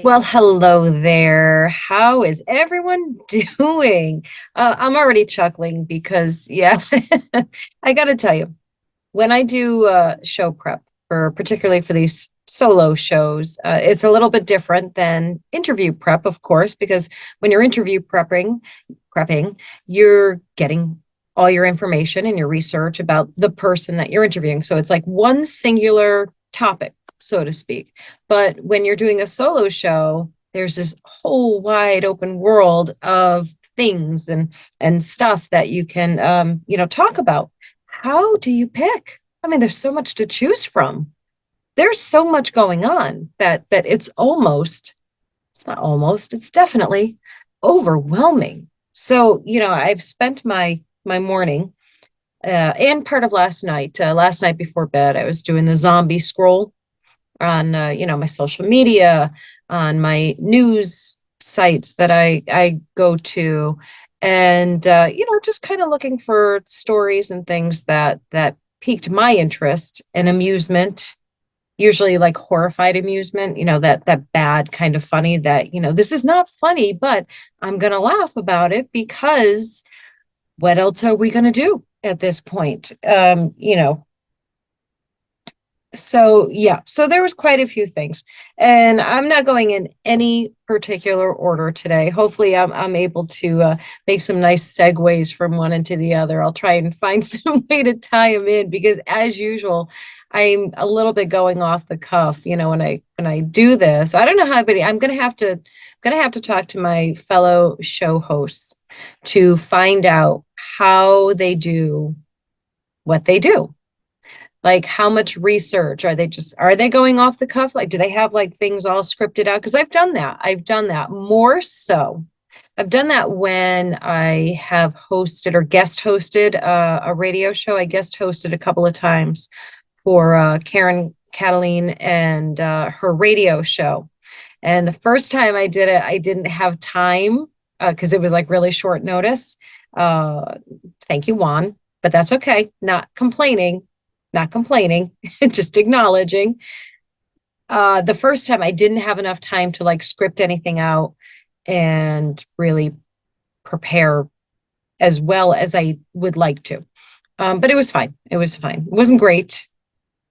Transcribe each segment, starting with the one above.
Well, Hi. hello there. How is everyone doing? I'm already chuckling because, yeah, I got to tell you, when I do show prep for particularly for these solo shows, it's a little bit different than interview prep, of course, because when you're interview prepping, you're getting all your information and your research about the person that you're interviewing. So it's like one singular topic, so to speak. But when you're doing a solo show, there's this whole wide open world of things and stuff that you can talk about. How do you pick? I mean, there's so much to choose from. There's so much going on that it's not almost, it's definitely overwhelming. So, I've spent my morning and part of last night. Last night before bed, I was doing the zombie scroll on my social media, on my news sites that I go to, and just kind of looking for stories and things that piqued my interest and amusement, usually like horrified amusement, that bad kind of funny that, this is not funny, but I'm gonna laugh about it because what else are we gonna do at this point? So yeah, so there was quite a few things, and I'm not going in any particular order today. Hopefully, I'm able to make some nice segues from one into the other. I'll try and find some way to tie them in because, as usual, I'm a little bit going off the cuff. When I do this, I don't know how everybody. I'm gonna have to talk to my fellow show hosts to find out how they do what they do, like how much research are they going off the cuff, like do they have like things all scripted out? Because I've done that more so. I've done that when I have hosted or guest hosted a radio show. I guest hosted a couple of times for Karen Cataline and her radio show. And the first time I did it, I didn't have time because it was like really short notice. uh Thank you, Juan, but that's okay. Not complaining, just acknowledging. The first time I didn't have enough time to like script anything out and really prepare as well as I would like to. But it was fine. It was fine. It wasn't great,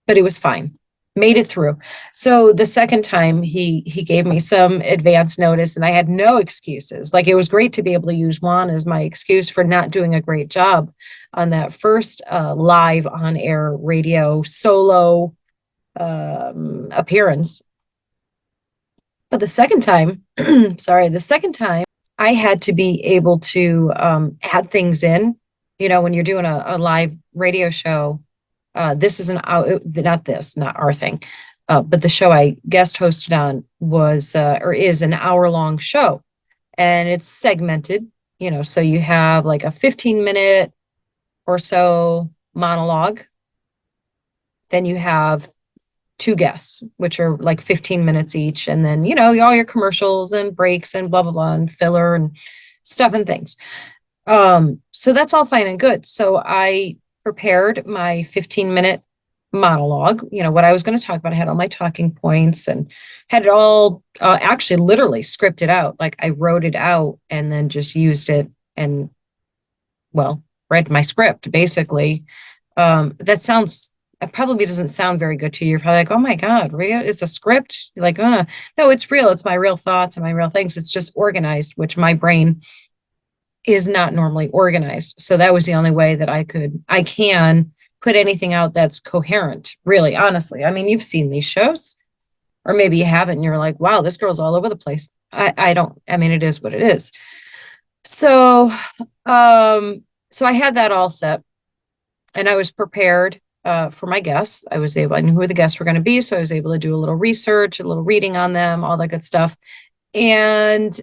but it was fine. Made it through. So the second time he gave me some advance notice and I had no excuses. Like it was great to be able to use Juan as my excuse for not doing a great job on that first live on air radio solo appearance. But the second time, sorry, the second time I had to be able to add things in. When you're doing a live radio show, this is not our thing, but the show I guest hosted on was or is an hour-long show, and it's segmented. So you have like a 15-minute or so monologue, then you have two guests, which are like 15 minutes each. And then, all your commercials and breaks and blah, blah, blah, and filler and stuff and things. So that's all fine and good. So I prepared my 15-minute monologue, what I was going to talk about. I had all my talking points and had it all actually literally scripted out. Like I wrote it out and then just used it and, well, read my script basically. That sounds, it probably doesn't sound very good to you. You're probably like, oh my God, radio, it's a script. You're like, no, it's real. It's my real thoughts and my real things. It's just organized, which my brain is not normally organized. So that was the only way that I can put anything out that's coherent, really, honestly. I mean, you've seen these shows, or maybe you haven't, and you're like, wow, this girl's all over the place. I don't, I mean, it is what it is. So, so I had that all set and I was prepared for my guests. I knew who the guests were going to be. So I was able to do a little research, a little reading on them, all that good stuff. And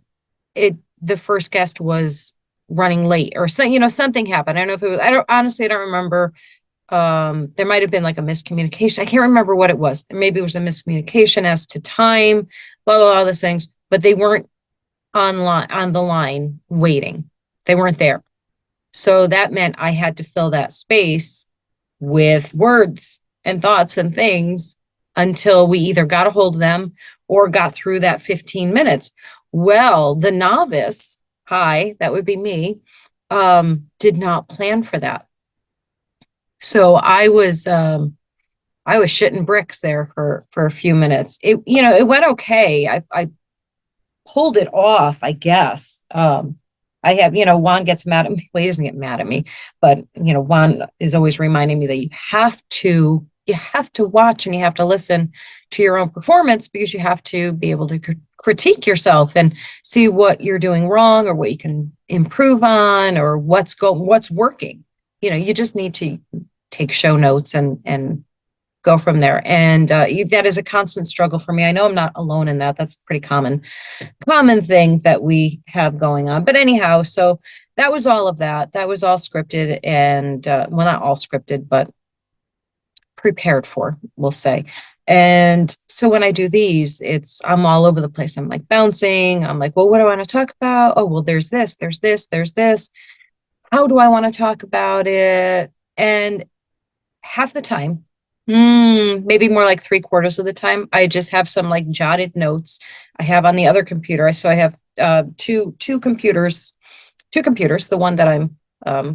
the first guest was running late or so, something happened. I don't know if it was, I don't remember. There might have been like a miscommunication. I can't remember what it was. Maybe it was a miscommunication as to time, blah, blah, blah, those things, but they weren't on the line waiting. They weren't there. So that meant I had to fill that space with words and thoughts and things until we either got a hold of them or got through that 15 minutes. Well, the novice, hi, that would be me, did not plan for that. So I was shitting bricks there for a few minutes. It went okay. I pulled it off, I guess. I have, Juan gets mad at me. Well, he doesn't get mad at me, but Juan is always reminding me that you have to watch and you have to listen to your own performance, because you have to be able to critique yourself and see what you're doing wrong or what you can improve on or what's working. You just need to take show notes and go from there. And that is a constant struggle for me. I know I'm not alone in that. That's a pretty common thing that we have going on. But anyhow, so that was all of that. That was all scripted and, well, not all scripted, but prepared for, we'll say. And so when I do these, I'm all over the place. I'm like bouncing. I'm like, well, what do I want to talk about? Oh, well, there's this, there's this, there's this. How do I want to talk about it? And half the time, maybe more like 3/4 of the time, I just have some like jotted notes I have on the other computer. So I have two computers, the one that I'm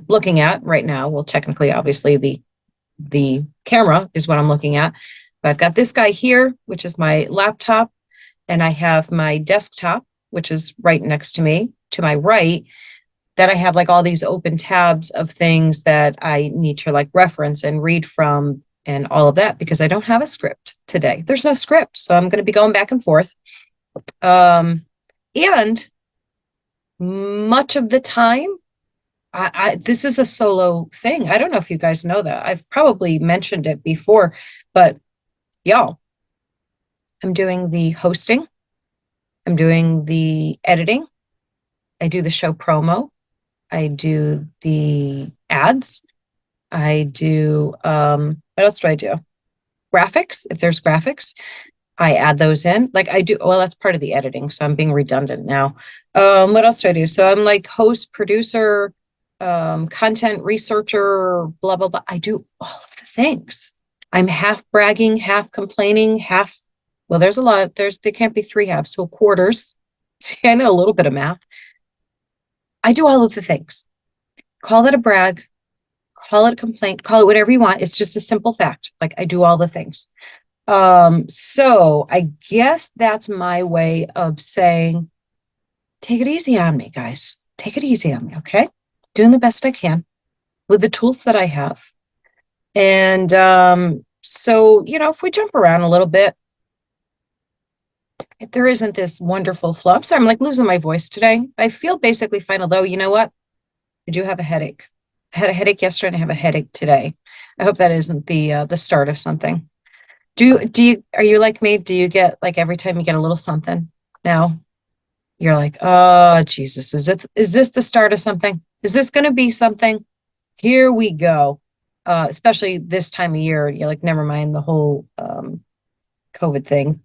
looking at right now. Well, technically, obviously, the camera is what I'm looking at. But I've got this guy here, which is my laptop, and I have my desktop, which is right next to me, to my right, that I have like all these open tabs of things that I need to like reference and read from and all of that, because I don't have a script today. There's no script. So I'm going to be going back and forth. And much of the time, this is a solo thing. I don't know if you guys know that. I've probably mentioned it before, but y'all, I'm doing the hosting. I'm doing the editing. I do the show promo. I do the ads. I do, what else do I do? Graphics. If there's graphics, I add those in. Like I do, well, that's part of the editing. So I'm being redundant now. What else do I do? So I'm like host, producer, content researcher, blah, blah, blah. I do all of the things. I'm half bragging, half complaining, well, there's a lot. There can't be three halves. So quarters. See, I know a little bit of math. I do all of the things. Call it a brag, call it a complaint, call it whatever you want. It's just a simple fact. Like I do all the things. So I guess that's my way of saying, take it easy on me, guys. Take it easy on me, okay? Doing the best I can with the tools that I have. And so, if we jump around a little bit, if there isn't this wonderful flow, I'm sorry, I'm like losing my voice today. I feel basically fine, although you know what? I do have a headache. I had a headache yesterday and I have a headache today. I hope that isn't the start of something. Are you like me? Do you get like every time you get a little something now, you're like, oh Jesus, is this the start of something? Is this gonna be something? Here we go. Especially this time of year, you're like, never mind the whole COVID thing.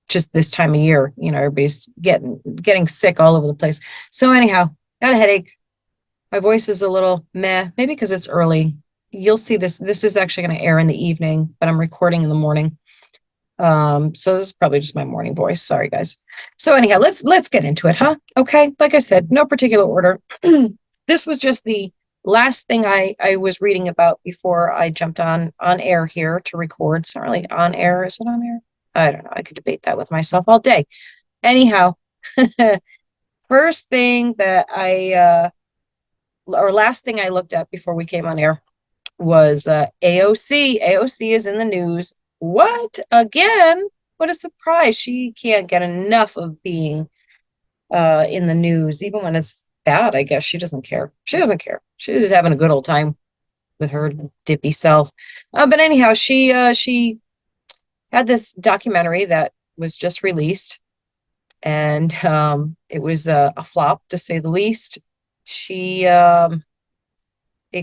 Just this time of year, everybody's getting sick all over the place. So anyhow, got a headache. My voice is a little meh, maybe because it's early. You'll see this. This is actually going to air in the evening, but I'm recording in the morning. So this is probably just my morning voice. Sorry, guys. So anyhow, let's get into it, huh? Okay. Like I said, no particular order. This was just the last thing I was reading about before I jumped on air here to record. It's not really on air. Is it on air? I don't know. I could debate that with myself all day. Anyhow, first thing that last thing I looked at before we came on air was AOC. AOC is in the news. What? Again? What a surprise. She can't get enough of being in the news, even when it's bad, I guess. She doesn't care. She doesn't care. She's having a good old time with her dippy self. But anyhow, she had this documentary that was just released, and it was a flop, to say the least. It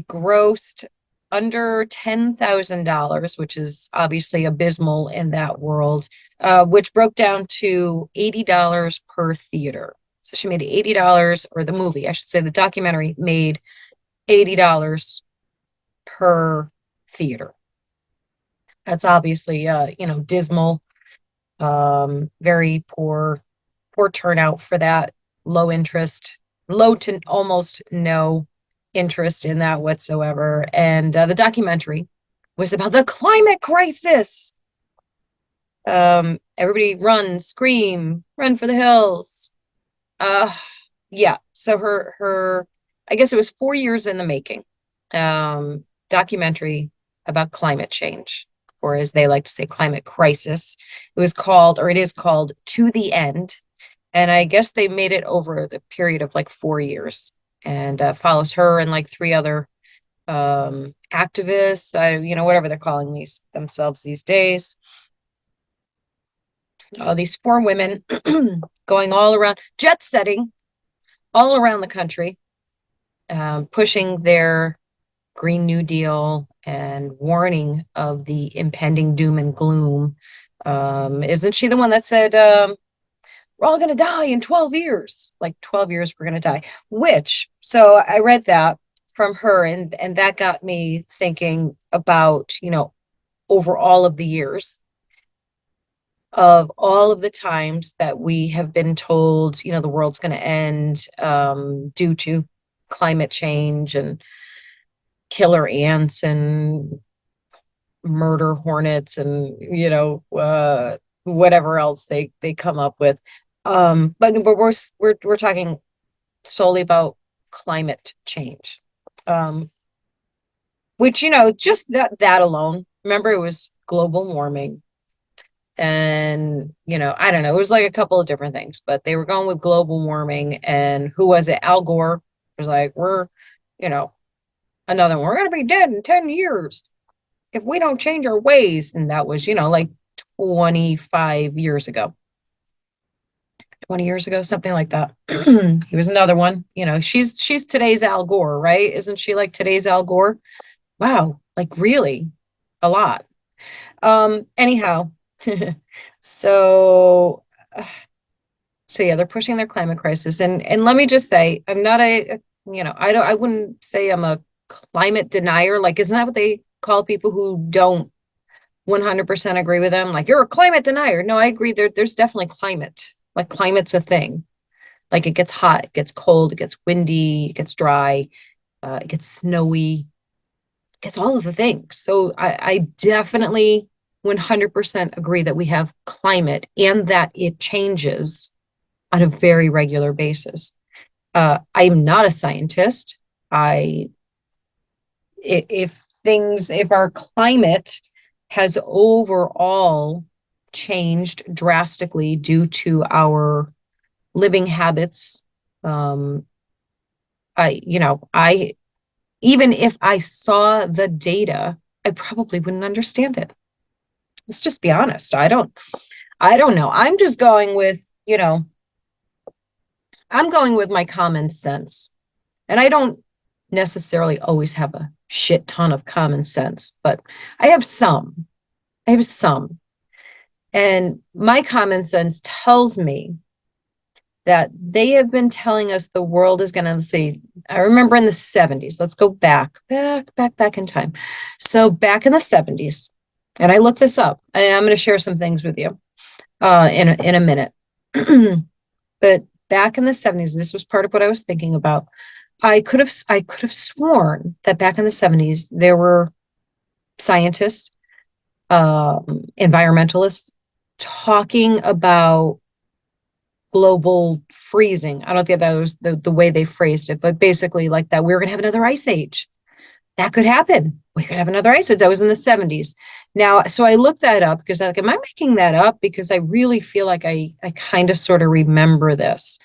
grossed under $10,000, which is obviously abysmal in that world, which broke down to $80 per theater. So she made $80, or the movie, I should say, the documentary made $80 per theater. That's obviously, dismal. Very poor turnout for that. Low interest, low to almost no interest in that whatsoever. And the documentary was about the climate crisis. Everybody run, scream, run for the hills. Uh, yeah. So her, I guess it was 4 years in the making. Documentary about climate change, or as they like to say, climate crisis. It was called, or it is called, To the End. And I guess they made it over the period of like 4 years, and follows her and like three other activists, whatever they're calling themselves these days. These four women going all around, jet setting all around the country, pushing their Green New Deal and warning of the impending doom and gloom. Isn't she the one that said, we're all going to die in 12 years? Like 12 years, we're going to die. So I read that from her, and that got me thinking about, over all of the years, of all of the times that we have been told, the world's going to end due to climate change and killer ants and murder hornets and whatever else they come up with. But we're talking solely about climate change, which just that alone. Remember, it was global warming. And, I don't know, it was like a couple of different things, but they were going with global warming. And who was it? Al Gore was like, you know, another one, we're going to be dead in 10 years if we don't change our ways. And that was, like 25 years ago, 20 years ago, something like that. He was another one. She's today's Al Gore, right? Isn't she like today's Al Gore? Wow, like really a lot. Anyhow, so so yeah, they're pushing their climate crisis. And let me just say, I'm not I wouldn't say I'm a climate denier. Like, isn't that what they call people who don't 100% agree with them? Like, you're a climate denier. No, I agree. There's definitely climate. Like, climate's a thing. Like, it gets hot, it gets cold, it gets windy, it gets dry, it gets snowy, it gets all of the things. So I definitely 100% agree that we have climate and that it changes on a very regular basis. I'm not a scientist. If our climate has overall changed drastically due to our living habits, I even if I saw the data, I probably wouldn't understand it. Let's just be honest. I don't know. I'm just going with, I'm going with my common sense. And I don't necessarily always have a shit ton of common sense, but I have some. I have some. And my common sense tells me that they have been telling us the world is going to, say, I remember in the 70s, let's go back in time. So back in the 70s, and I looked this up, and I'm going to share some things with you in a minute. But back in the 70s, this was part of what I was thinking about. I could have sworn that back in the 70s, there were scientists, environmentalists talking about global freezing. I don't think that was the way they phrased it, but basically like that we were going to have another ice age. That could happen. We could have another ice age. That was in the 70s. Now, so I looked that up because I'm like, am I making that up? Because I really feel like I kind of sort of remember this.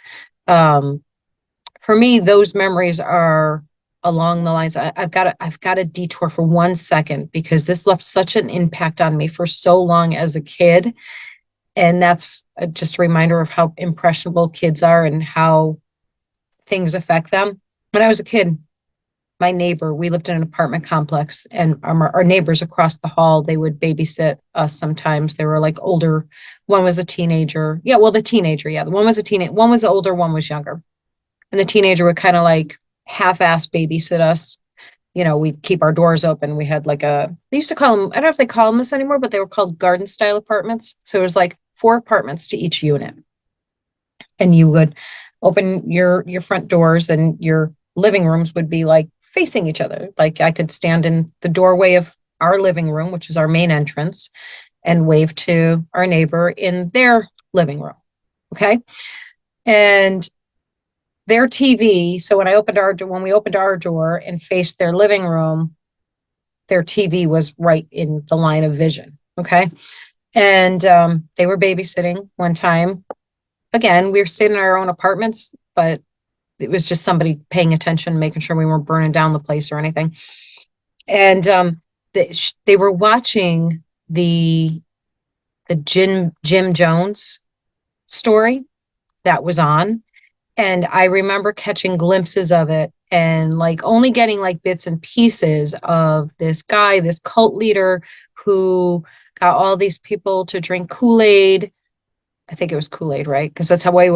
For me, those memories are along the lines. I've got to detour for 1 second because this left such an impact on me for so long as a kid. And that's just a reminder of how impressionable kids are and how things affect them. When I was a kid, my neighbor, we lived in an apartment complex, and our neighbors across the hall, they would babysit us sometimes. They were like older. One was a teenager. Yeah, well, the teenager, yeah. One was a teenager, one was older, one was younger. And the teenager would kind of like half-ass babysit us. We'd keep our doors open. We had like they used to call them, I don't know if they call them this anymore, but they were called garden style apartments. So it was like 4 apartments to each unit. And you would open your front doors, and your living rooms would be like facing each other. Like I could stand in the doorway of our living room, which is our main entrance, and wave to our neighbor in their living room. Okay. And their TV. So when we opened our door and faced their living room, their TV was right in the line of vision. Okay. And they were babysitting one time. Again, we were staying in our own apartments, but it was just somebody paying attention, making sure we weren't burning down the place or anything. And they were watching the Jim Jones story that was on. And I remember catching glimpses of it and like only getting like bits and pieces of this guy, this cult leader who got all these people to drink Kool-Aid. I think it was Kool-Aid, right? Because that's why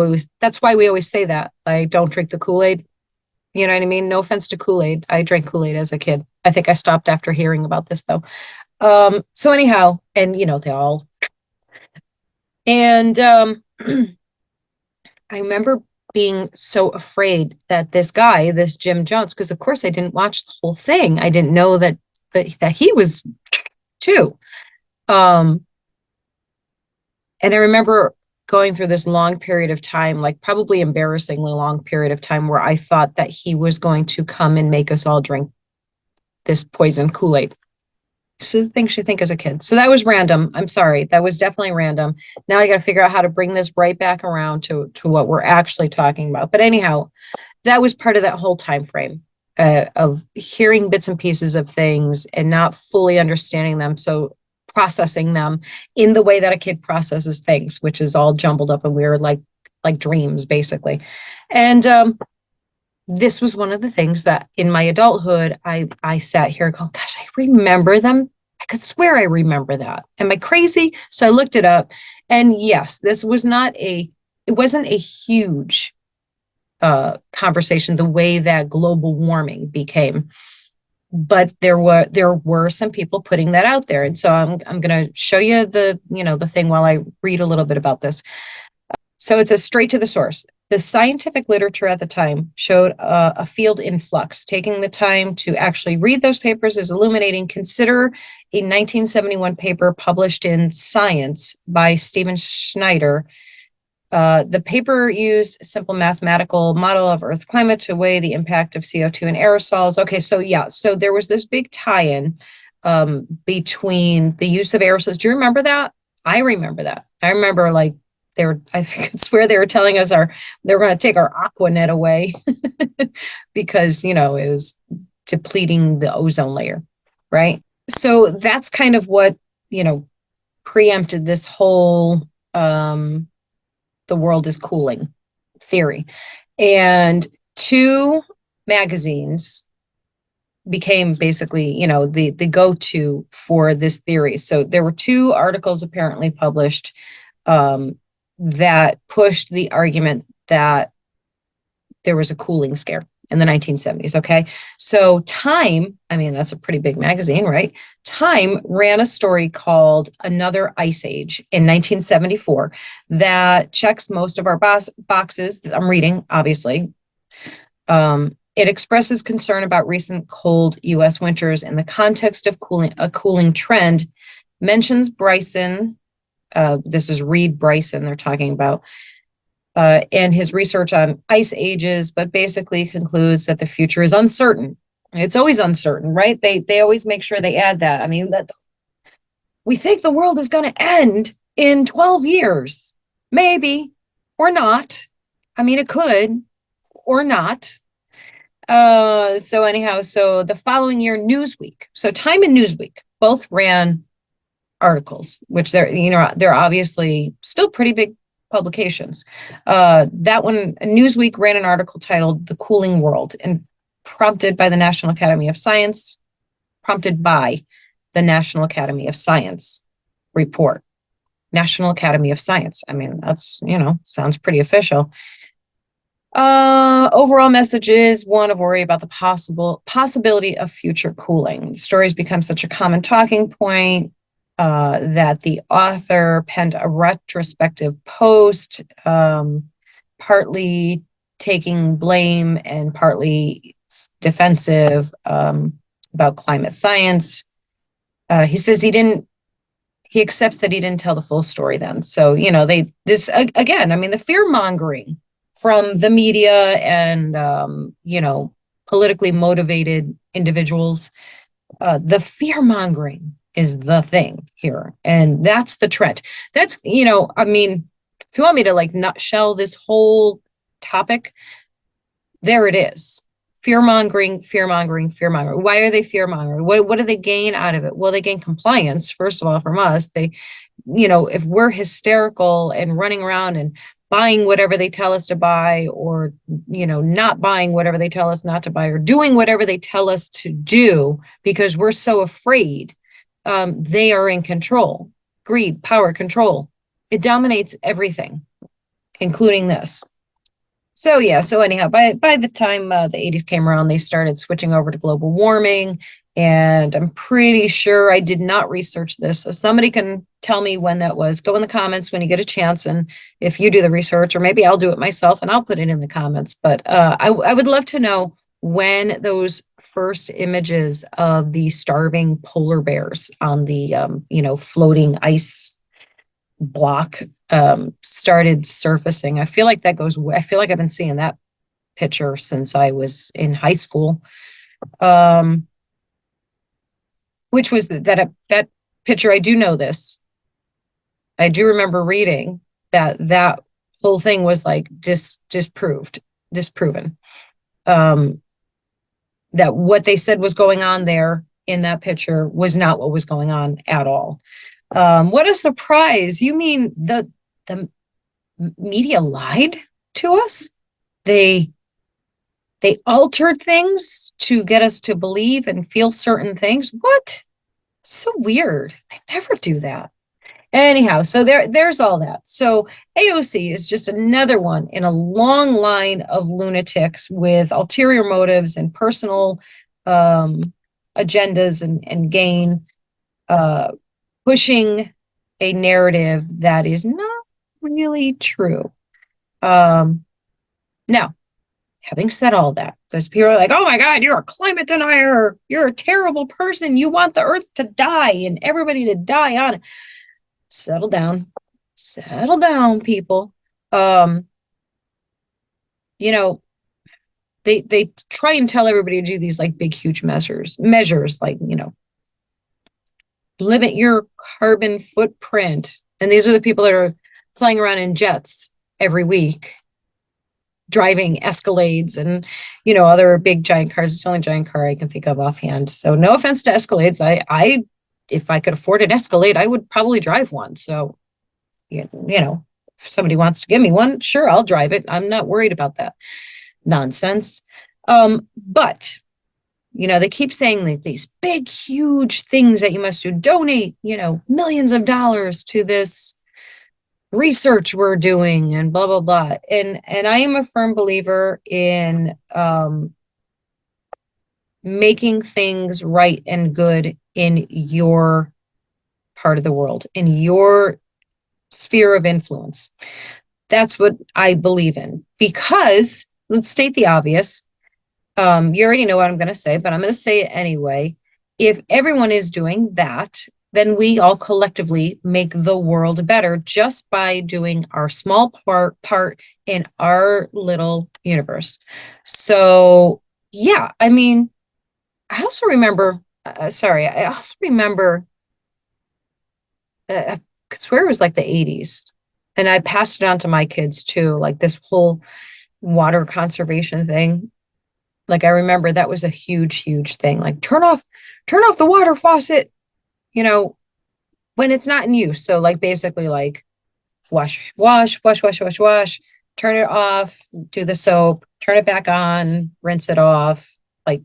we always say that. I don't drink the Kool-Aid. You know what I mean? No offense to Kool-Aid. I drank Kool-Aid as a kid. I think I stopped after hearing about this though. So anyhow, and they all, and I remember being so afraid that this guy, this Jim Jones, because of course I didn't watch the whole thing. I didn't know that he was too. And I remember going through this long period of time, like probably embarrassingly long period of time, where I thought that he was going to come and make us all drink this poison Kool-Aid. So the things you think as a kid. So that was random. I'm sorry. That was definitely random. Now I got to figure out how to bring this right back around to what we're actually talking about. But anyhow, that was part of that whole time frame of hearing bits and pieces of things and not fully understanding them. So processing them in the way that a kid processes things, which is all jumbled up and weird, like dreams, basically. And this was one of the things that in my adulthood, I sat here and go, gosh, I remember them. I could swear I remember that. Am I crazy? So I looked it up. And yes, this was it wasn't a huge conversation the way that global warming became. But there were some people putting that out there. And so I'm going to show you the thing while I read a little bit about this. So it says straight to the source. The scientific literature at the time showed a field in flux. Taking the time to actually read those papers is illuminating. Consider a 1971 paper published in Science by Stephen Schneider. The paper used a simple mathematical model of Earth's climate to weigh the impact of CO2 and aerosols. Okay, so there was this big tie-in between the use of aerosols. Do you remember that? I remember that. I remember like I could swear they were telling us they were going to take our Aquanet away because, it was depleting the ozone layer, right? So that's kind of what, preempted this whole the world is cooling theory. And 2 magazines became basically, the go-to for this theory. So there were 2 articles apparently published that pushed the argument that there was a cooling scare in the 1970s. Okay. So Time, I mean, that's a pretty big magazine, right? Time ran a story called Another Ice Age in 1974 that checks most of our boxes. I'm reading, obviously. It expresses concern about recent cold U.S. winters in the context of a cooling trend, mentions Bryson. This is Reed Bryson they're talking about, and his research on ice ages, but basically concludes that the future is uncertain. It's always uncertain, right? They always make sure they add that. I mean, we think the world is going to end in 12 years, maybe, or not. I mean, it could, or not. So anyhow, so the following year, Newsweek. So Time and Newsweek both ran articles, which they're obviously still pretty big publications. That one, Newsweek ran an article titled "The Cooling World" and prompted by the National Academy of Science report. National Academy of Science. I mean, that's, sounds pretty official. Overall message is one of worry about the possibility of future cooling. The stories become such a common talking point. that the author penned a retrospective post, partly taking blame and partly defensive, about climate science. He says he accepts that he didn't tell the full story then. So, again, I mean, the fear mongering from the media and, politically motivated individuals, the fear mongering is the thing here. And that's the trend. That's, I mean, if you want me to like nutshell this whole topic, there it is. Fear mongering, fear mongering, fear mongering. Why are they fear mongering? What do they gain out of it? Well, they gain compliance, first of all, from us. If we're hysterical and running around and buying whatever they tell us to buy, or, not buying whatever they tell us not to buy, or doing whatever they tell us to do because we're so afraid, they are in control. Greed, power, control. It dominates everything, including this. So yeah, so anyhow, by the time the 80s came around, they started switching over to global warming. And I'm pretty sure I did not research this. So somebody can tell me when that was. Go in the comments when you get a chance. And if you do the research, or maybe I'll do it myself and I'll put it in the comments. But I would love to know when those first images of the starving polar bears on the, floating ice block started surfacing. I feel like I've been seeing that picture since I was in high school. Which was that picture. I do know this. I do remember reading that whole thing was like disproven. That what they said was going on there in that picture was not what was going on at all. What a surprise. You mean the media lied to us? They altered things to get us to believe and feel certain things. What? So weird. They never do that. Anyhow, so there's all that. So AOC is just another one in a long line of lunatics with ulterior motives and personal agendas and gain, pushing a narrative that is not really true. Now, having said all that, because people are like, oh my God, you're a climate denier. You're a terrible person. You want the earth to die and everybody to die on it. Settle down. Settle down, people. They try and tell everybody to do these like big, huge measures like, limit your carbon footprint. And these are the people that are flying around in jets every week, driving Escalades and, other big giant cars. It's the only giant car I can think of offhand. So no offense to Escalades. If I could afford an Escalade, I would probably drive one. So, if somebody wants to give me one, sure, I'll drive it. I'm not worried about that nonsense. But, they keep saying like these big, huge things that you must do. Donate, millions of dollars to this research we're doing and blah, blah, blah. And I am a firm believer in making things right and good in your part of the world, in your sphere of influence. That's what I believe in, because let's state the obvious. You already know what I'm going to say, but I'm going to say it anyway. If everyone is doing that, then we all collectively make the world better just by doing our small part in our little universe. So, yeah, I mean, I also remember, I could swear it was like the 80s. And I passed it on to my kids too, like this whole water conservation thing. Like I remember that was a huge, huge thing. Like turn off the water faucet, when it's not in use. So like basically like wash, turn it off, do the soap, turn it back on, rinse it off, like,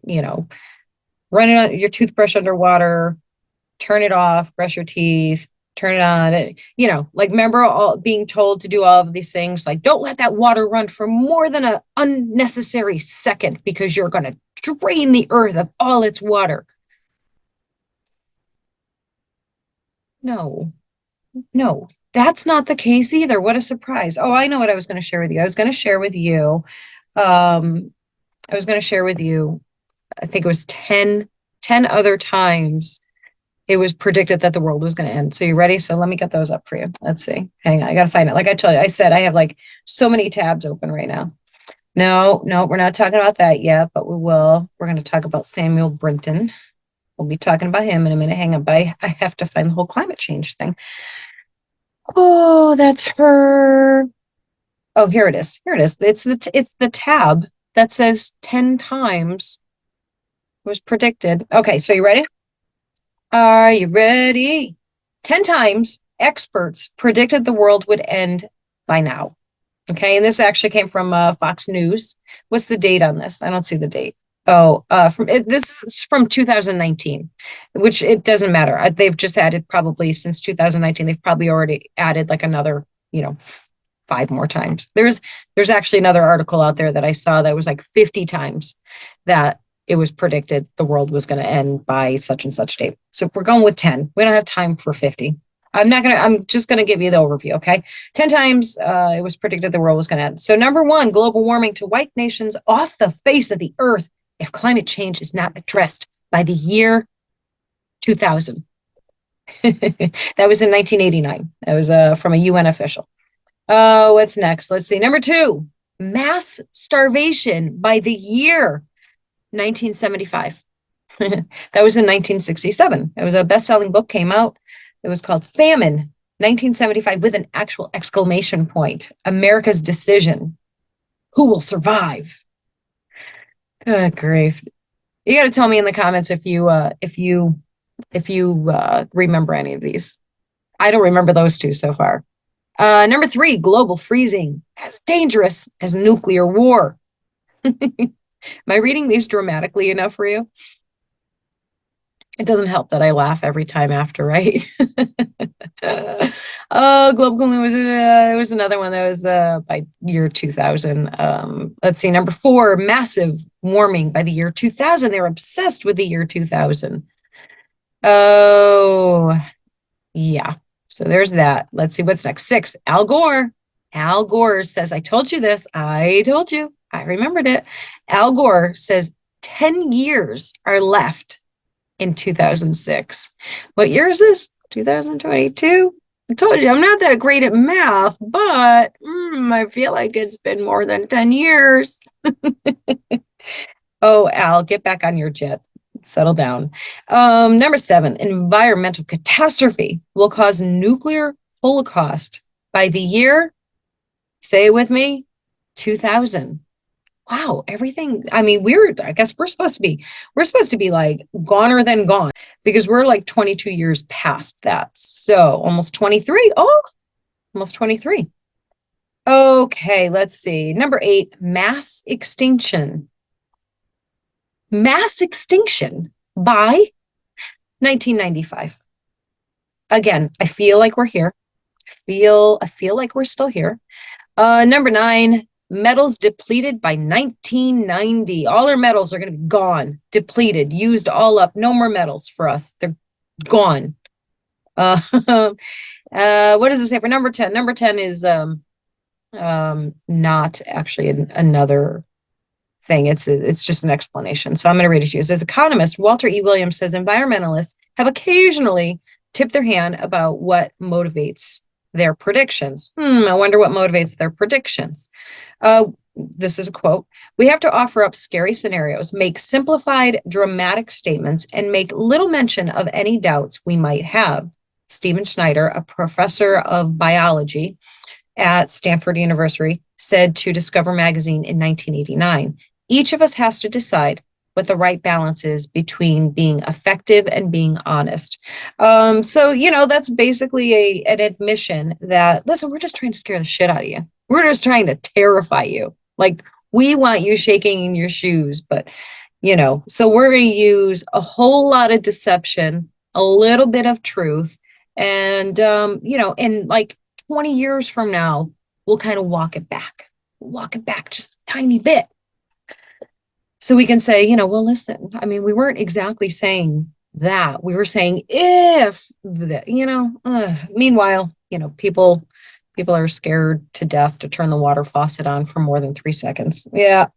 run your toothbrush underwater, turn it off, brush your teeth, turn it on. Like remember all being told to do all of these things, like don't let that water run for more than an unnecessary second because you're going to drain the earth of all its water. No, no, that's not the case either. What a surprise. Oh, I know what I was going to share with you. I was going to share with you, um, I was going to share with you, I think it was 10 other times it was predicted that the world was going to end. So you ready? So let me get those up for you. Let's see. Hang on. I got to find it. Like I told you, I said I have like so many tabs open right now. No, no, we're not talking about that yet, but we will. We're going to talk about Samuel Brinton. We'll be talking about him in a minute. Hang on, but I have to find the whole climate change thing. Oh, that's her. Oh, here it is. Here it is. It's the tab that says 10 times was predicted. Okay, so you ready? Are you ready? 10 times experts predicted the world would end by now. Okay, and this actually came from Fox News. What's the date on this? I don't see the date. Oh, this is from 2019, which it doesn't matter. They've just added probably since 2019. They've probably already added like another, 5 more times. There's actually another article out there that I saw that was like 50 times that it was predicted the world was going to end by such and such date. So we're going with 10. We don't have time for 50. I'm just going to give you the overview, okay? 10 times it was predicted the world was going to end. So number one, global warming to wipe nations off the face of the earth if climate change is not addressed by the year 2000. That was in 1989. That was from a UN official. What's next? Let's see. Number two, mass starvation by the year 1975. That was in 1967. It was a best-selling book came out. It was called Famine, 1975, with an actual exclamation point. America's Decision. Who will survive? Good grief. You got to tell me in the comments if you remember any of these. I don't remember those two so far. Number three, global freezing, as dangerous as nuclear war. Am I reading these dramatically enough for you? It doesn't help that I laugh every time after, right? Oh, global cooling was it was another one that was by year 2000. Let's see, number four, massive warming by the year 2000. They're obsessed with the year 2000. Oh, yeah. So there's that. Let's see what's next. Six, Al Gore. Al Gore says, I told you this. I told you. I remembered it. Al Gore says 10 years are left in 2006. What year is this? 2022? I told you I'm not that great at math, but I feel like it's been more than 10 years. Oh, Al, get back on your jet. Settle down. Number seven, environmental catastrophe will cause nuclear holocaust by the year, say it with me, 2000. Wow, everything. I mean, I guess we're supposed to be like goner than gone because we're like 22 years past that. So almost 23. Oh, almost 23. Okay, let's see. Number eight, mass extinction. Mass extinction by 1995. Again, I feel like we're here. I feel like we're still here. Number nine, metals depleted by 1990. All our metals are going to be gone, depleted, used all up. No more metals for us. They're gone. What does it say for number 10? Number 10 is not actually another thing. It's just an explanation. So I'm going to read it to you. It says, economist Walter E. Williams says environmentalists have occasionally tipped their hand about what motivates their predictions. I wonder what motivates their predictions. This is a quote. We have to offer up scary scenarios, make simplified, dramatic statements, and make little mention of any doubts we might have. Stephen Snyder, a professor of biology at Stanford University, said to Discover magazine in 1989, each of us has to decide what the right balance is between being effective and being honest. So, that's basically an admission that, listen, we're just trying to scare the shit out of you. We're just trying to terrify you. Like, we want you shaking in your shoes, but, so we're going to use a whole lot of deception, a little bit of truth, and, in like 20 years from now, we'll kind of walk it back just a tiny bit. So we can say, well, listen, I mean, we weren't exactly saying that. We were saying if that, meanwhile, people are scared to death to turn the water faucet on for more than 3 seconds. Yeah.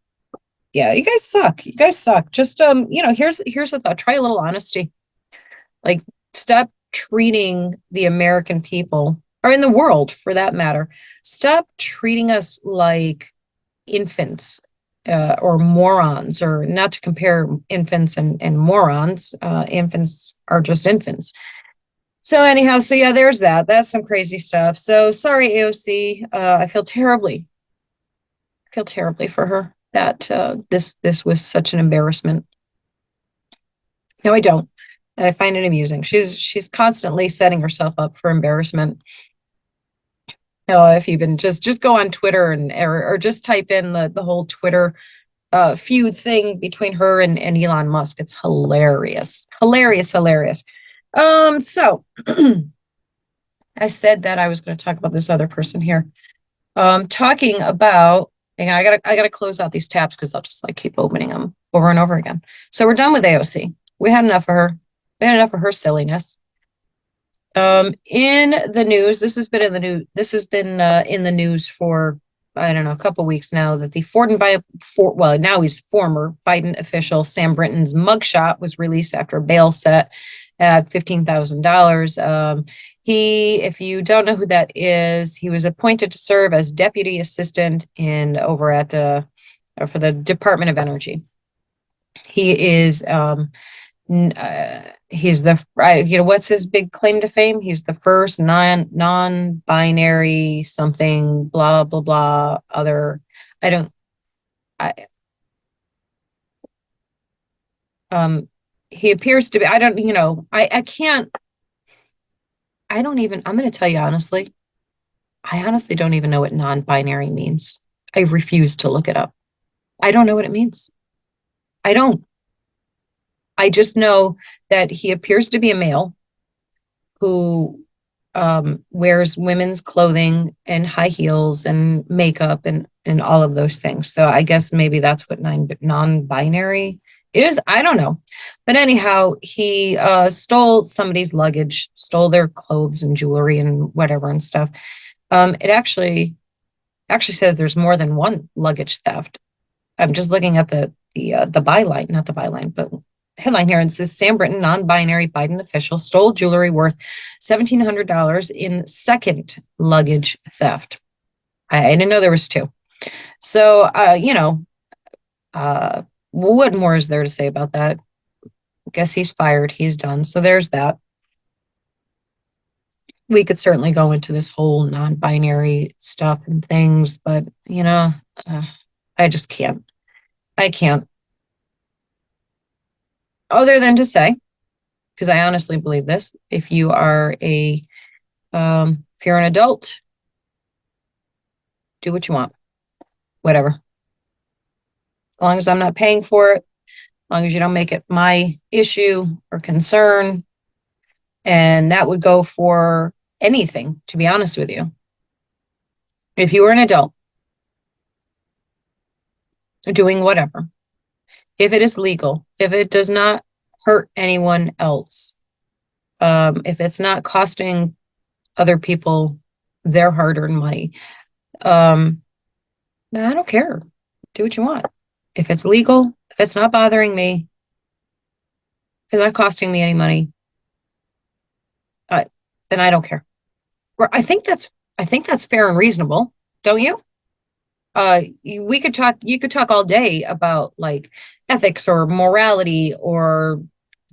Yeah. You guys suck. You guys suck. Just, here's a thought. Try a little honesty. Like, stop treating the American people, or in the world for that matter, stop treating us like infants, or morons, or not to compare infants and morons. Infants are just infants. So anyhow, so yeah, there's that. That's some crazy stuff. So sorry, AOC. I feel terribly for her that this was such an embarrassment. No, I don't. And I find it amusing. She's constantly setting herself up for embarrassment. If you've been just go on Twitter or just type in the whole Twitter feud thing between her and Elon Musk. It's hilarious. Hilarious, hilarious. So I said that I was going to talk about this other person here. Talking about, and I gotta close out these tabs because I'll just like keep opening them over and over again. So we're done with AOC. We had enough of her. We had enough of her silliness. In the news, this has been in the news. This has been in the news for, I don't know, a couple weeks now, that the now he's former Biden official Sam Brinton's mugshot was released after a bail set at $15,000. If you don't know who that is, he was appointed to serve as deputy assistant over at for the Department of Energy. He is he's the what's his big claim to fame? He's the first non-binary something blah blah blah other. I don't I He appears to be, I don't, I can't, I don't even, I'm going to tell you honestly, I honestly don't even know what non-binary means. I refuse to look it up. I don't know what it means. I don't. I just know that he appears to be a male who wears women's clothing and high heels and makeup and all of those things. So I guess maybe that's what non-binary is. I don't know. But anyhow, he stole somebody's luggage, stole their clothes and jewelry and whatever and stuff. It actually says there's more than one luggage theft. I'm just looking at the byline, not the byline, but headline here. It says Sam Brinton, non-binary Biden official, stole jewelry worth $1,700 in second luggage theft. I didn't know there was two. So, what more is there to say about that? I guess he's fired. He's done. So there's that. We could certainly go into this whole non-binary stuff and things, but I just can't. I can't. Other than to say, because I honestly believe this, if you're an adult, do what you want, whatever. As long as I'm not paying for it, as long as you don't make it my issue or concern. And that would go for anything, to be honest with you. If you were an adult doing whatever, if it is legal, if it does not hurt anyone else, if it's not costing other people their hard-earned money, I don't care. Do what you want. If it's legal, if it's not bothering me, if it's not costing me any money, then I don't care. I think that's fair and reasonable, don't you? You could talk all day about like ethics or morality or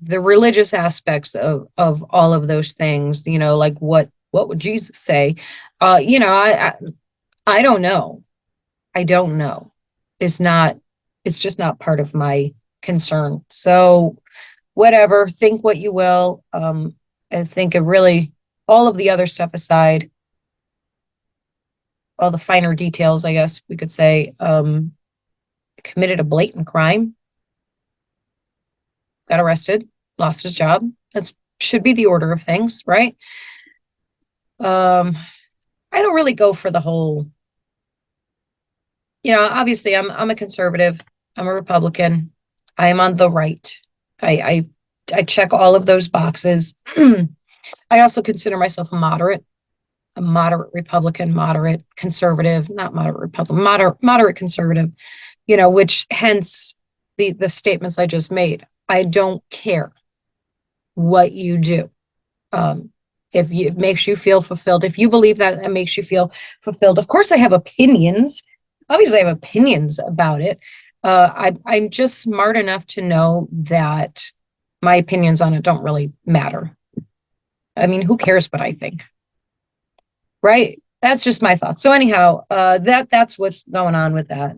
the religious aspects of all of those things, like what would Jesus say? I don't know. I don't know. It's just not part of my concern. So whatever, think what you will. I think it really, all of the other stuff aside, all the finer details, I guess we could say, committed a blatant crime, got arrested, lost his job. That should be the order of things, right? I don't really go for the whole, obviously I'm a conservative. I'm a Republican. I am on the right. I I check all of those boxes. I also consider myself a moderate Republican, moderate conservative, not moderate Republican, moderate conservative, which hence the statements I just made. I don't care what you do. Um, if it makes you feel fulfilled, if you believe that it makes you feel fulfilled, of course I have opinions. Obviously, I have opinions about it. I'm just smart enough to know that my opinions on it don't really matter. I mean, who cares what I think? Right? That's just my thoughts. So anyhow, that's what's going on with that.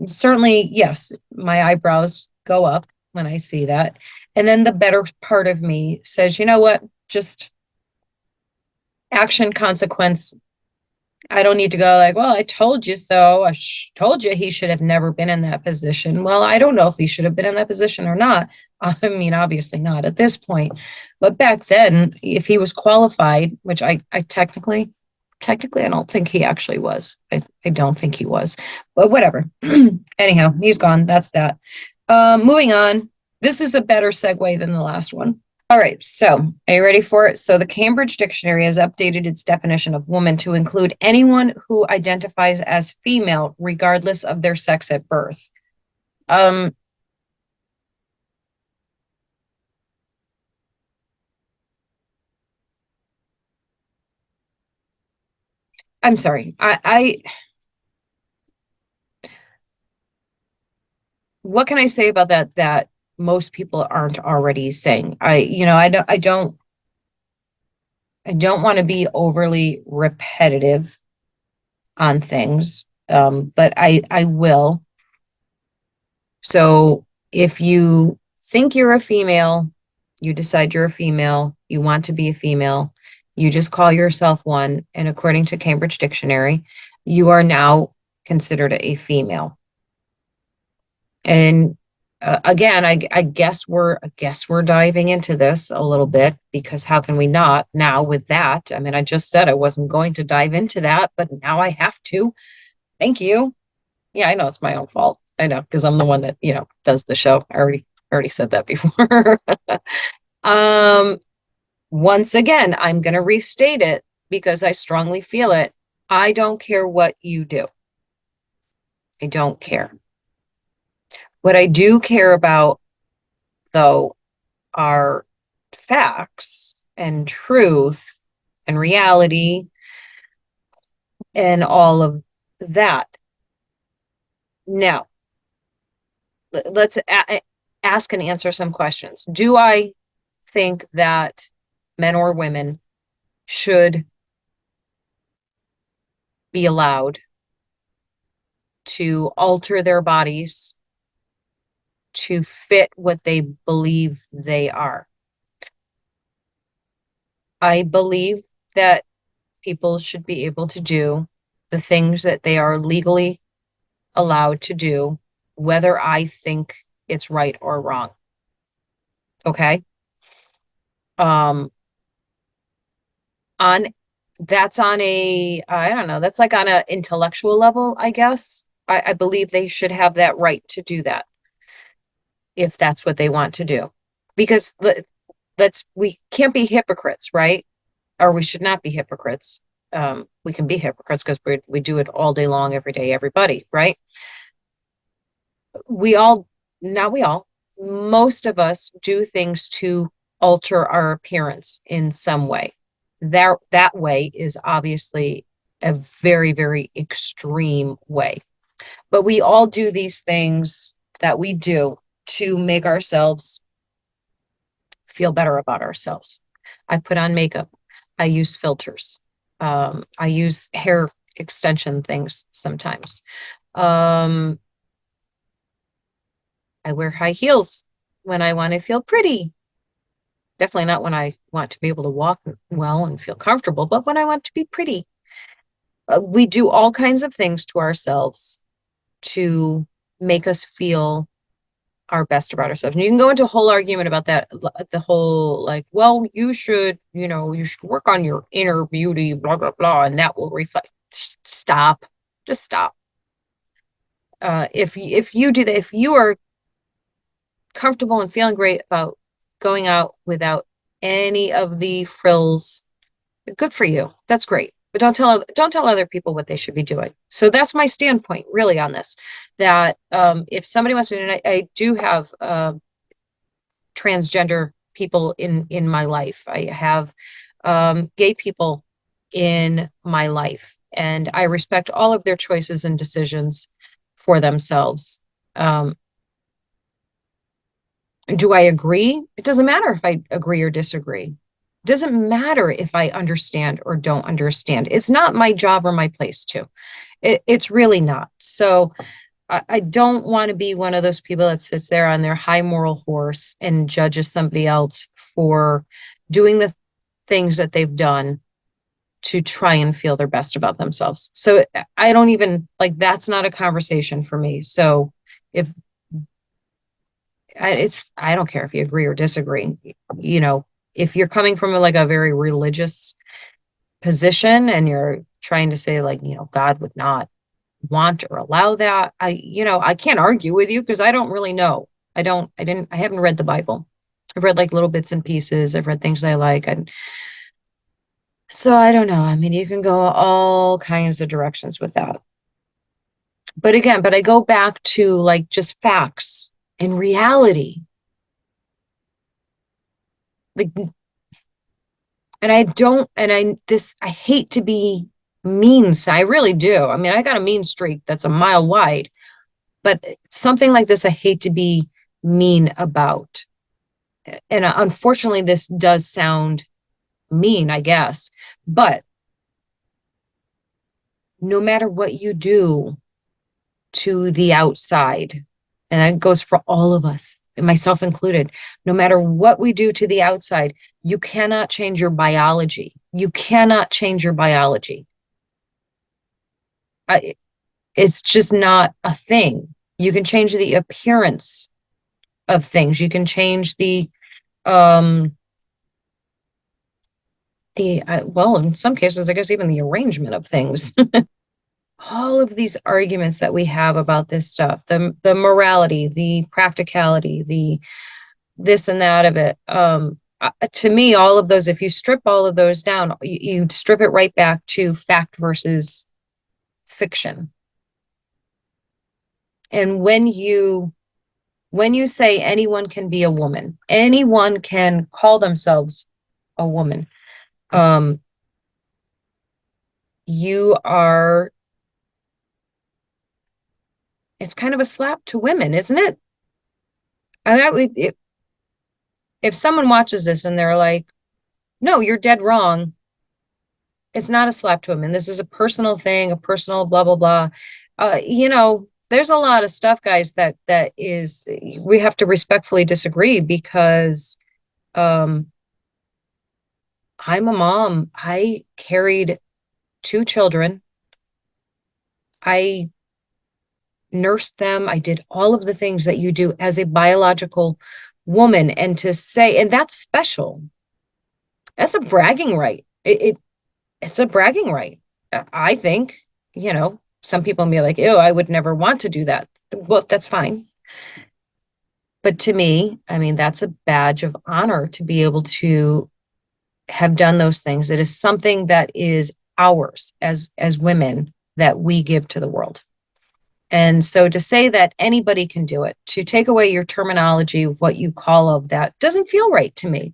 Certainly, yes, my eyebrows go up when I see that. And then the better part of me says, you know what? Just action consequence. I don't need to go like, well, I told you so. Told you he should have never been in that position. Well, I don't know if he should have been in that position or not. I mean, obviously not at this point. But back then, if he was qualified, which I technically, I don't think he actually was. I don't think he was. But whatever. Anyhow, he's gone. That's that. Moving on. This is a better segue than the last one. All right, so are you ready for it? So the Cambridge Dictionary has updated its definition of woman to include anyone who identifies as female, regardless of their sex at birth. I'm sorry. What can I say about that most people aren't already saying? I don't want to be overly repetitive on things, but I will. So if you think you're a female, you decide you're a female, you want to be a female, you just call yourself one, and according to Cambridge Dictionary, you are now considered a female. And again, I guess we're diving into this a little bit because how can we not now with that? I mean, I just said I wasn't going to dive into that, but now I have to. Thank you. Yeah, I know it's my own fault. I know because I'm the one that, does the show. I already said that before. um, Once again, I'm going to restate it because I strongly feel it. I don't care what you do. I don't care. What I do care about, though, are facts and truth and reality and all of that. Now, let's ask and answer some questions. Do I think that men or women should be allowed to alter their bodies to fit what they believe they are? I believe that people should be able to do the things that they are legally allowed to do, whether I think it's right or wrong. Okay. Um, on that's on a, I don't know, that's like on an intellectual level, I guess. I believe they should have that right to do that if that's what they want to do. Because we can't be hypocrites, right? Or we should not be hypocrites. We can be hypocrites because we do it all day long, every day, everybody, right? We all, not we all, most of us do things to alter our appearance in some way. That way is obviously a very, very extreme way. But we all do these things that we do to make ourselves feel better about ourselves. I put on makeup. I use filters. I use hair extension things sometimes. I wear high heels when I want to feel pretty. Definitely not when I want to be able to walk well and feel comfortable, but when I want to be pretty. We do all kinds of things to ourselves to make us feel our best about ourselves. And you can go into a whole argument about that, the whole like, well, you should work on your inner beauty, blah, blah, blah, and that will reflect. Stop. Just stop. If you do that, if you are comfortable and feeling great about going out without any of the frills, good for you. That's great. But don't tell other people what they should be doing. So that's my standpoint really on this, that if somebody wants to, and I do have transgender people in my life. I have gay people in my life, and I respect all of their choices and decisions for themselves. Do I agree? It doesn't matter if I agree or disagree. It doesn't matter if I understand or don't understand. It's not my job or my place to. It's really not. So I don't want to be one of those people that sits there on their high moral horse and judges somebody else for doing the things that they've done to try and feel their best about themselves. So I don't even like, that's not a conversation for me. So if I don't care if you agree or disagree, you know, if you're coming from like a very religious position and you're trying to say like, you know, God would not want or allow that, I can't argue with you because I don't really know. I haven't read the Bible. I've read like little bits and pieces. I've read things I like. So I don't know. I mean, you can go all kinds of directions with that. But again, I go back to like just facts and reality. Like, and I hate to be mean. So I really do. I mean, I got a mean streak that's a mile wide, but something like this, I hate to be mean about. And unfortunately, this does sound mean, I guess, but no matter what you do to the outside, and that goes for all of us, myself included, no matter what we do to the outside, you cannot change your biology. You cannot change your biology. It's just not a thing. You can change the appearance of things. You can change um, well, in some cases, I guess even the arrangement of things. All of these arguments that we have about this stuff, the morality, the practicality, the this and that of it. To me, all of those, if you strip all of those down, you strip it right back to fact versus fiction. And when you say anyone can be a woman, anyone can call themselves a woman, you are, it's kind of a slap to women, isn't it? I mean, if someone watches this and they're like, no, you're dead wrong, it's not a slap to women. This is a personal thing, a personal blah, blah, blah. There's a lot of stuff, guys, that is, we have to respectfully disagree because I'm a mom. I carried 2 children. I nursed them. I did all of the things that you do as a biological woman. And to say, and that's special. That's a bragging right. It's a bragging right. I think, some people may be like, ew, I would never want to do that. Well, that's fine. But to me, I mean, that's a badge of honor to be able to have done those things. It is something that is ours as women that we give to the world. And so to say that anybody can do it, to take away your terminology of what you call of that doesn't feel right to me.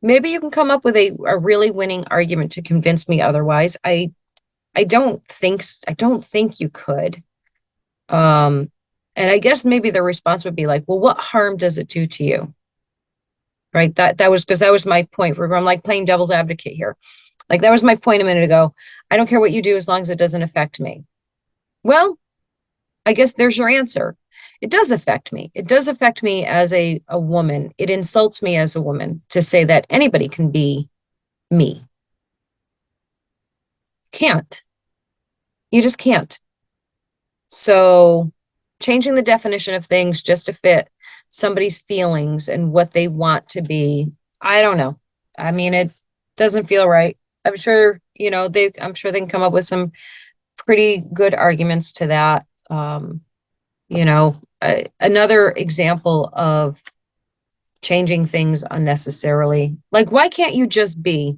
Maybe you can come up with a really winning argument to convince me otherwise. I don't think you could. And I guess maybe the response would be like, well, what harm does it do to you? Right. That was my point. I'm like playing devil's advocate here. Like that was my point a minute ago. I don't care what you do as long as it doesn't affect me. Well, I guess there's your answer. It does affect me. It does affect me as a woman. It insults me as a woman to say that anybody can be me. Can't. You just can't. So changing the definition of things just to fit somebody's feelings and what they want to be, I don't know. I mean, it doesn't feel right. I'm sure, I'm sure they can come up with some pretty good arguments to that. Another example of changing things unnecessarily. Like, why can't you just be,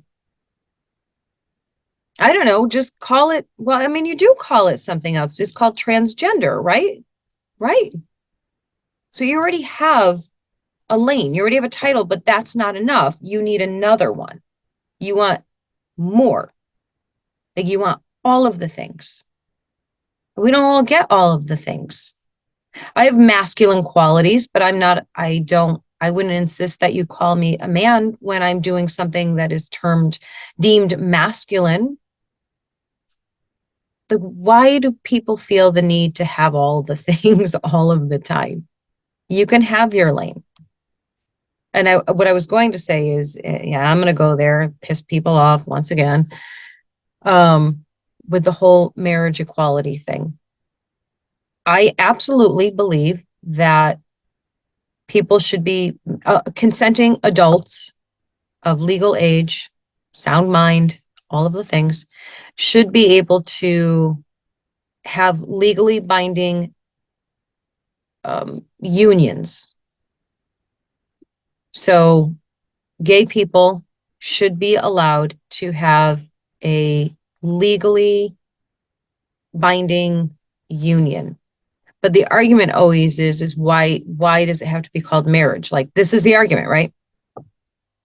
I don't know, just call it, well, I mean, you do call it something else. It's called transgender, right? Right. So you already have a lane, you already have a title, but that's not enough. You need another one. You want more. Like, you want all of the things. We don't all get all of the things. I have masculine qualities, but I wouldn't insist that you call me a man when I'm doing something that is deemed masculine. Why do people feel the need to have all the things all of the time? You can have your lane. And what I was going to say is, yeah, I'm going to go there, piss people off once again, with the whole marriage equality thing. I absolutely believe that people should be consenting adults of legal age, sound mind, all of the things, should be able to have legally binding unions. So gay people should be allowed to have a legally binding union. But the argument always is why does it have to be called marriage? Like, this is the argument, right?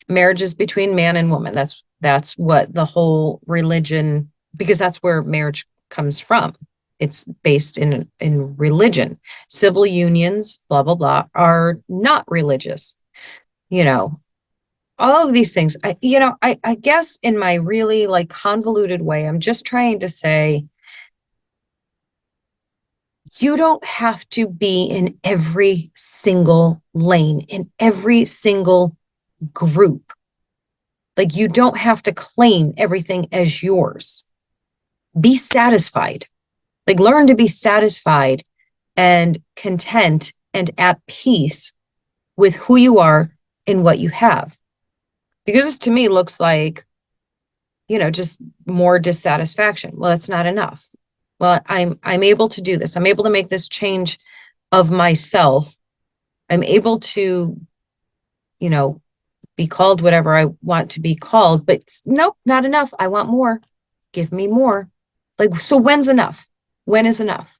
Marriage is between man and woman. That's what the whole religion, because that's where marriage comes from. It's based in religion. Civil unions, blah blah blah, are not religious. You know, all of these things. I guess in my really like convoluted way, I'm just trying to say, you don't have to be in every single lane, in every single group. Like, you don't have to claim everything as yours. Be satisfied. Like, learn to be satisfied and content and at peace with who you are and what you have. Because this to me looks like, just more dissatisfaction. Well, it's not enough. Well, I'm able to do this. I'm able to make this change of myself. I'm able to, be called whatever I want to be called, but nope, not enough. I want more. Give me more. Like, so when's enough? When is enough?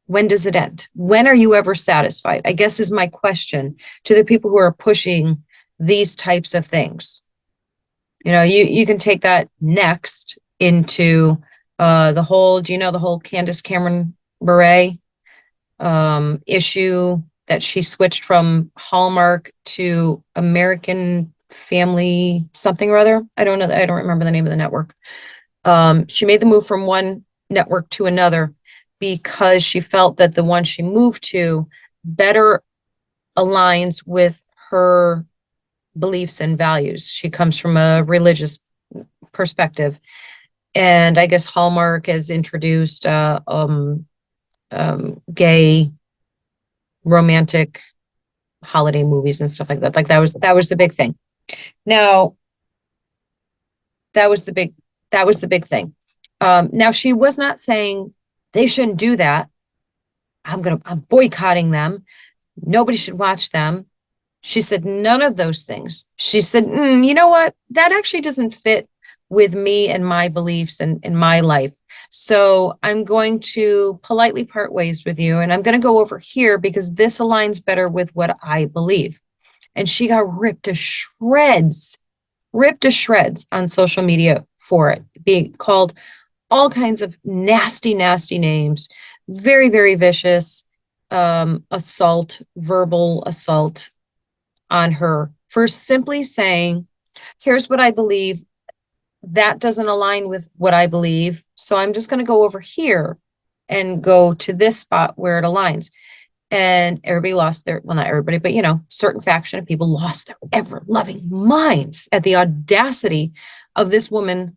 When does it end? When are you ever satisfied? I guess is my question to the people who are pushing these types of things. You can take that next into the whole Candace Cameron Bure issue that she switched from Hallmark to American Family something or other. I don't know. I don't remember the name of the network. She made the move from one network to another because she felt that the one she moved to better aligns with her beliefs and values. She comes from a religious perspective. And I guess Hallmark has introduced gay romantic holiday movies and stuff like that. Like, that was the big thing. Now, that was the big thing. Now, she was not saying they shouldn't do that. I'm boycotting them. Nobody should watch them. She said none of those things. She said, you know what? That actually doesn't fit with me and my beliefs and in my life. So I'm going to politely part ways with you. And I'm going to go over here because this aligns better with what I believe. And she got ripped to shreds on social media for it, being called all kinds of nasty, nasty names, very, very vicious assault, verbal assault on her for simply saying, here's what I believe. That doesn't align with what I believe. So I'm just going to go over here and go to this spot where it aligns. And everybody lost well, not everybody, but, certain faction of people lost their ever loving minds at the audacity of this woman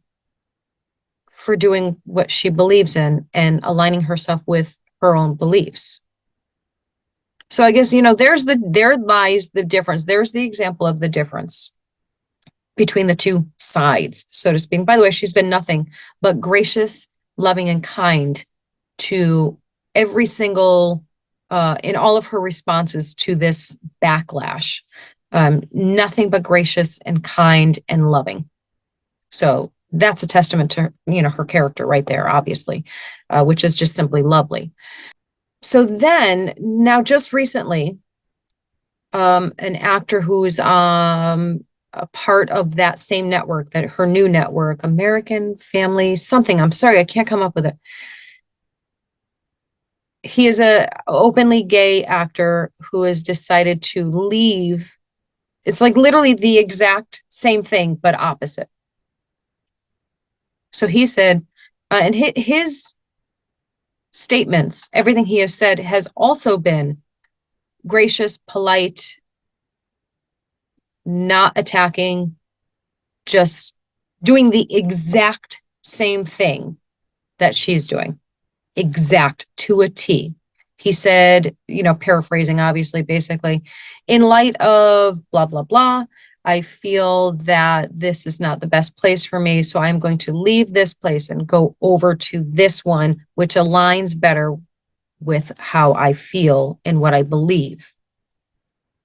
for doing what she believes in and aligning herself with her own beliefs. So I guess, there lies the difference. There's the example of the difference between the two sides, so to speak. By the way, she's been nothing but gracious, loving, and kind to every single in all of her responses to this backlash. Nothing but gracious and kind and loving. So that's a testament to, her character right there, obviously, which is just simply lovely. So then, now just recently, an actor who's a part of that same network, that her new network, American Family something. I'm sorry, I can't come up with it. He is a openly gay actor who has decided to leave. It's like literally the exact same thing, but opposite. So he said, and his statements, everything he has said has also been gracious, polite, not attacking, just doing the exact same thing that she's doing. Exact to a T. He said, paraphrasing, obviously, basically, in light of blah, blah, blah, I feel that this is not the best place for me. So I'm going to leave this place and go over to this one, which aligns better with how I feel and what I believe.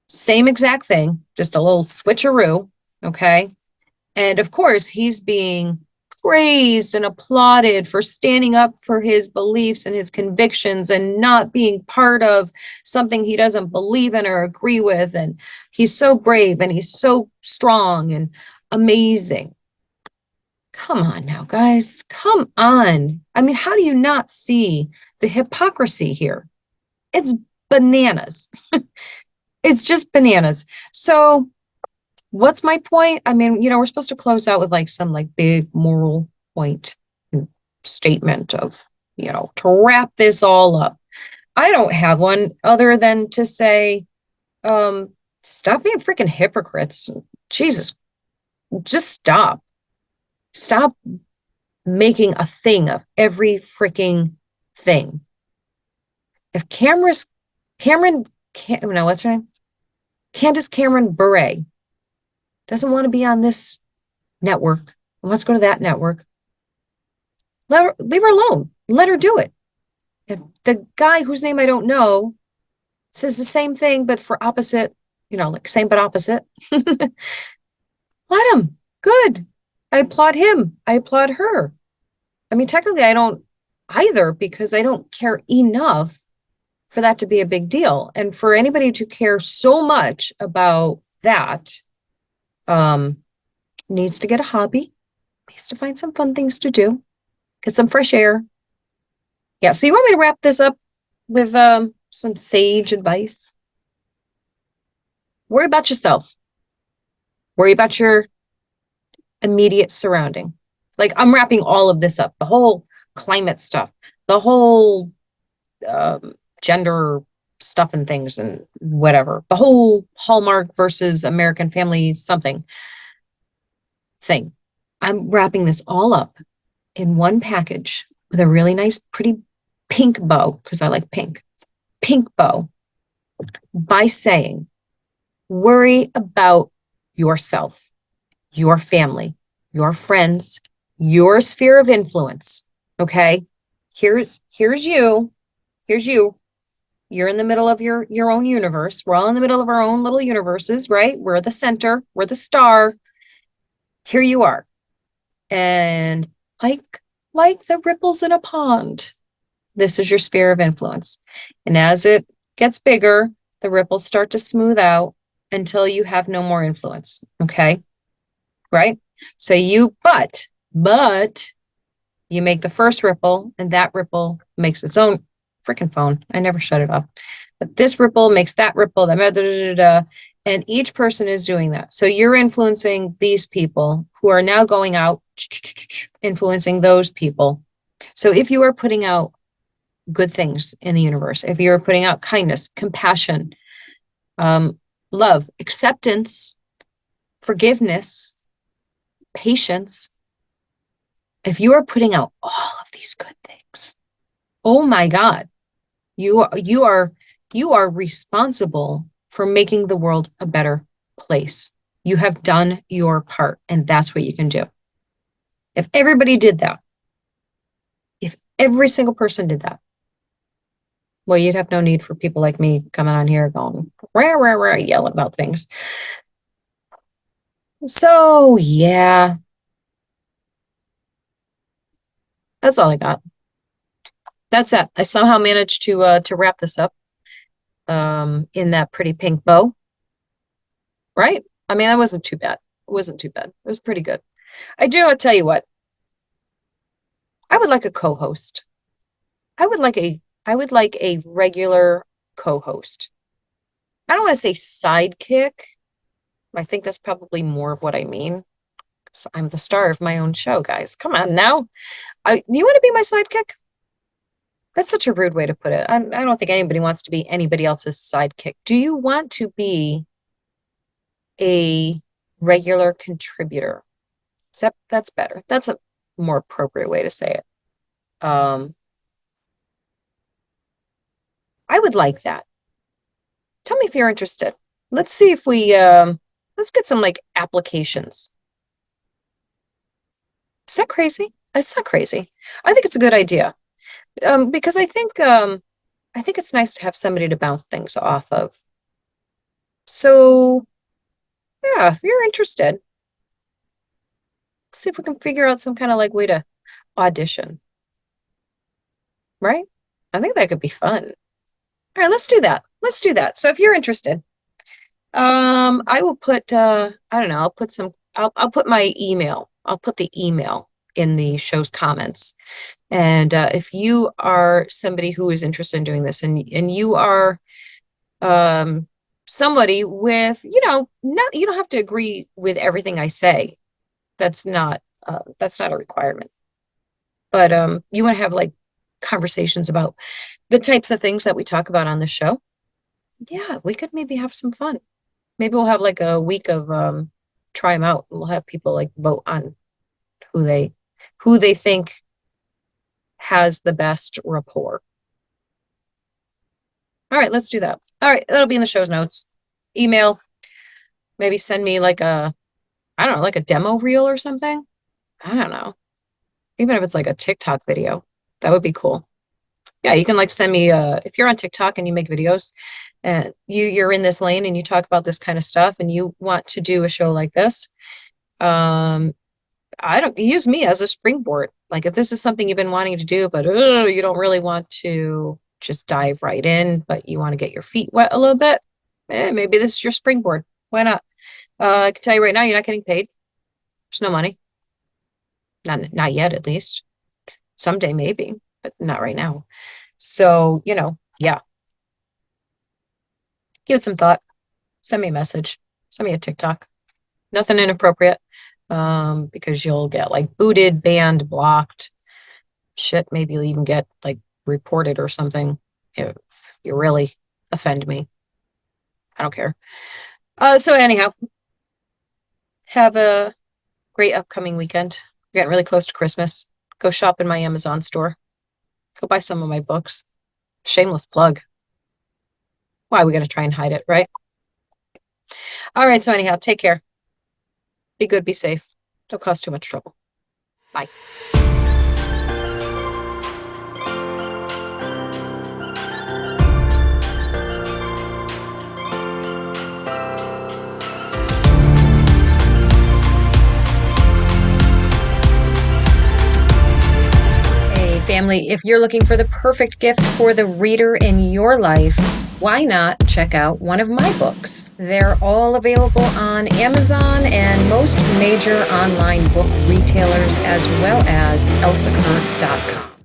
Same exact thing, just a little switcheroo. Okay. And of course, he's being praised and applauded for standing up for his beliefs and his convictions and not being part of something he doesn't believe in or agree with. And he's so brave and he's so strong and amazing. Come on now, guys. Come on. I mean, how do you not see the hypocrisy here? It's bananas. It's just bananas. So what's my point? I mean, we're supposed to close out with like some like big moral point statement of, to wrap this all up. I don't have one other than to say, stop being freaking hypocrites. Jesus, just stop. Stop making a thing of every freaking thing. If what's her name? Candace Cameron Bure doesn't want to be on this network and wants to go to that network, leave her alone. Let her do it. If the guy whose name I don't know says the same thing, but for opposite, like same but opposite, let him. Good. I applaud him. I applaud her. I mean, technically, I don't either because I don't care enough for that to be a big deal. And for anybody to care so much about that, needs to get a hobby, needs to find some fun things to do, get some fresh air. Yeah. So you want me to wrap this up with some sage advice? Worry about yourself. Worry about your immediate surrounding. Like I'm wrapping all of this up, the whole climate stuff, the whole gender stuff and things and whatever, the whole Hallmark versus American Family something thing. I'm wrapping this all up in one package with a really nice, pretty pink bow, because I like pink bow, by saying, worry about yourself, your family, your friends, your sphere of influence. Okay. Here's you. You're in the middle of your own universe. We're all in the middle of our own little universes, right? We're the center. We're the star. Here you are. And like the ripples in a pond, this is your sphere of influence. And as it gets bigger, the ripples start to smooth out until you have no more influence. Okay. Right. So but you make the first ripple and that ripple makes its own freaking phone. I never shut it off. But this ripple makes that ripple, and each person is doing that. So you're influencing these people who are now going out, influencing those people. So if you are putting out good things in the universe, if you're putting out kindness, compassion, love, acceptance, forgiveness, patience, if you are putting out all of these good things, oh my God, you are responsible for making the world a better place. You have done your part, and that's what you can do. If everybody did that, if every single person did that, Well, you'd have no need for people like me coming on here going rah, rah, rah, yelling about things. So yeah, that's all I got. That's it. I somehow managed to wrap this up in that pretty pink bow, right? I mean, that wasn't too bad. It wasn't too bad. It was pretty good. I'll tell you what, I would like a co-host. I would like a regular co-host. I don't want to say sidekick. I think that's probably more of what I mean. 'Cause I'm the star of my own show, guys. Come on now. You want to be my sidekick? That's such a rude way to put it. I don't think anybody wants to be anybody else's sidekick. Do you want to be a regular contributor? That's better. That's a more appropriate way to say it. I would like that. Tell me if you're interested. Let's see if let's get some like applications. Is that crazy? It's not crazy. I think it's a good idea. Because I think it's nice to have somebody to bounce things off of. So yeah, if you're interested, see if we can figure out some kind of like way to audition, right? I think that could be fun. All right, let's do that. Let's do that. So if you're interested, I will put I don't know, I'll put my email. I'll put the email in the show's comments. And if you are somebody who is interested in doing this and you are somebody with, not you don't have to agree with everything I say. That's not a requirement. But you want to have like conversations about the types of things that we talk about on the show. Yeah, we could maybe have some fun. Maybe we'll have like a week of try them out. We'll have people like vote on who they think has the best rapport. All right, let's do that. All right, that'll be in the show's notes. Email, maybe send me like I don't know, like a demo reel or something. I don't know. Even if it's like a TikTok video, that would be cool. Yeah, you can like send me if you're on TikTok and you make videos and you're in this lane and you talk about this kind of stuff and you want to do a show like this, I don't use me as a springboard. Like if this is something you've been wanting to do, but you don't really want to just dive right in, but you want to get your feet wet a little bit, maybe this is your springboard. Why not? I can tell you right now, you're not getting paid. There's no money. Not yet, at least. Someday maybe, but not right now. So, yeah. Give it some thought. Send me a message. Send me a TikTok. Nothing inappropriate. Because you'll get like booted, banned, blocked. Shit, maybe you'll even get like reported or something if you really offend me. I don't care. So anyhow, have a great upcoming weekend. We're getting really close to Christmas. Go shop in my Amazon store. Go buy some of my books. Shameless plug. Why are we going to try and hide it, right? All right, so anyhow, take care. Be good, be safe. Don't cause too much trouble. Bye. Hey, family, if you're looking for the perfect gift for the reader in your life, why not check out one of my books? They're all available on Amazon and most major online book retailers, as well as elsakurt.com.